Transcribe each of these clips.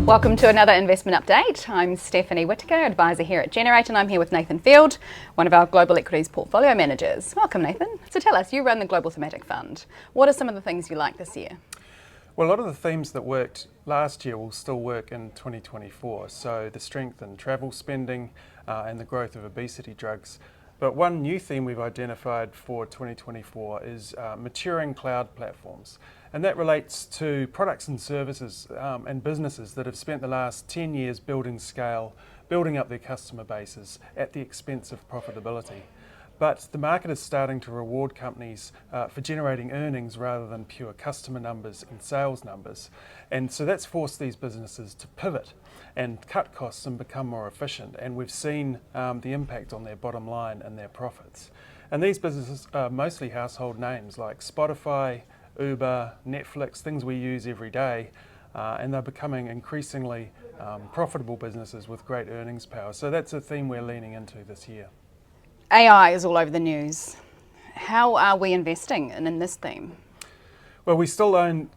Welcome to another investment update. I'm Stephanie Whittaker, advisor here at Generate, and I'm here with Nathan Field, one of our Global Equities Portfolio Managers. Welcome, Nathan. So tell us, you run the Global Thematic Fund. What are some of the things you like this year? Well, a lot of the themes that worked last year will still work in 2024. So the strength in travel spending and the growth of obesity drugs. But one new theme we've identified for 2024 is maturing cloud platforms. And that relates to products and services and businesses that have spent the last 10 years building scale, building up their customer bases at the expense of profitability. But the market is starting to reward companies for generating earnings rather than pure customer numbers and sales numbers. And so that's forced these businesses to pivot and cut costs and become more efficient. And we've seen the impact on their bottom line and their profits. And these businesses are mostly household names like Spotify, Uber, Netflix, things we use every day. And they're becoming increasingly profitable businesses with great earnings power. So that's a theme we're leaning into this year. AI is all over the news. How are we investing in this theme? Well, we still own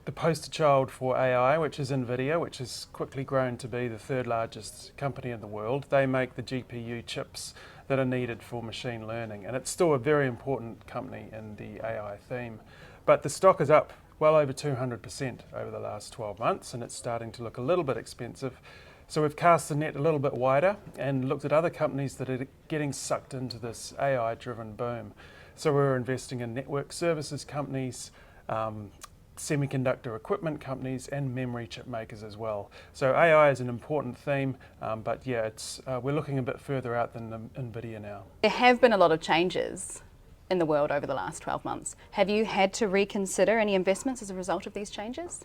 the poster child for AI, which is NVIDIA, which has quickly grown to be the third largest company in the world. They make the GPU chips that are needed for machine learning, and it's still a very important company in the AI theme. But the stock is up well over 200% over the last 12 months, and it's starting to look a little bit expensive. So we've cast the net a little bit wider and looked at other companies that are getting sucked into this AI-driven boom. So we're investing in network services companies, semiconductor equipment companies, and memory chip makers as well. So AI is an important theme, but yeah, we're looking a bit further out than NVIDIA now. There have been a lot of changes in the world over the last 12 months. Have you had to reconsider any investments as a result of these changes?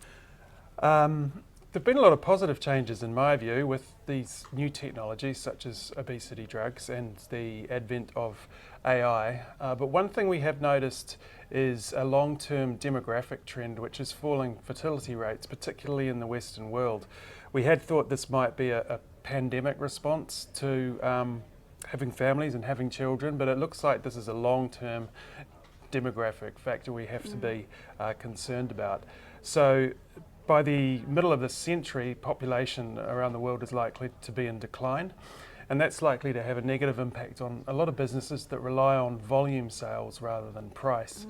There've been a lot of positive changes in my view with these new technologies such as obesity drugs and the advent of AI. But one thing we have noticed is a long-term demographic trend which is falling fertility rates, particularly in the Western world. We had thought this might be a pandemic response to having families and having children, but it looks like this is a long-term demographic factor we have to be concerned about. So by the middle of this century, population around the world is likely to be in decline, and that's likely to have a negative impact on a lot of businesses that rely on volume sales rather than price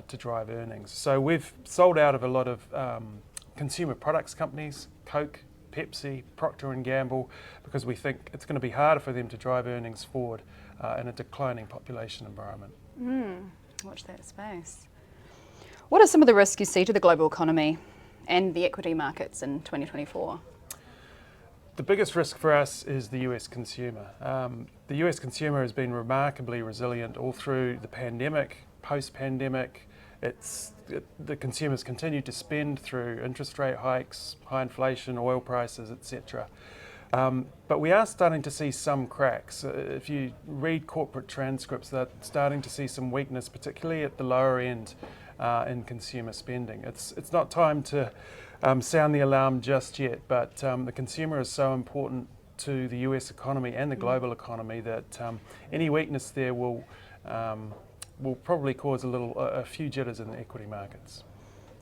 to drive earnings. So we've sold out of a lot of consumer products companies, Coke, Pepsi, Procter & Gamble, because we think it's going to be harder for them to drive earnings forward in a declining population environment. Watch that space. What are some of the risks you see to the global economy and the equity markets in 2024? The biggest risk for us is the US consumer. The US consumer has been remarkably resilient all through the pandemic, post-pandemic. The consumers continue to spend through interest rate hikes, high inflation, oil prices, etc. But we are starting to see some cracks. If you read corporate transcripts, they're starting to see some weakness, particularly at the lower end in consumer spending. It's not time to sound the alarm just yet, but the consumer is so important to the US economy and the global economy that any weakness there will probably cause a few jitters in the equity markets.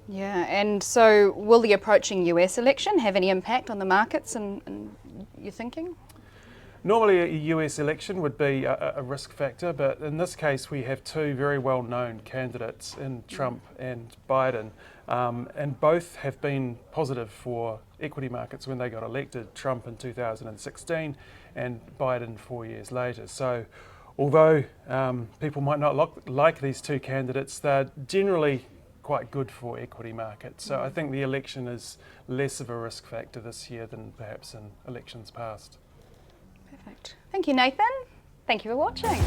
Yeah, and so will the approaching US election have any impact on the markets and your thinking? Normally a US election would be a risk factor, but in this case we have two very well-known candidates in Trump and Biden, and both have been positive for equity markets when they got elected, Trump in 2016 and Biden 4 years later. So although people might not like these two candidates, they're generally quite good for equity markets. So I think the election is less of a risk factor this year than perhaps in elections past. Perfect. Thank you, Nathan. Thank you for watching.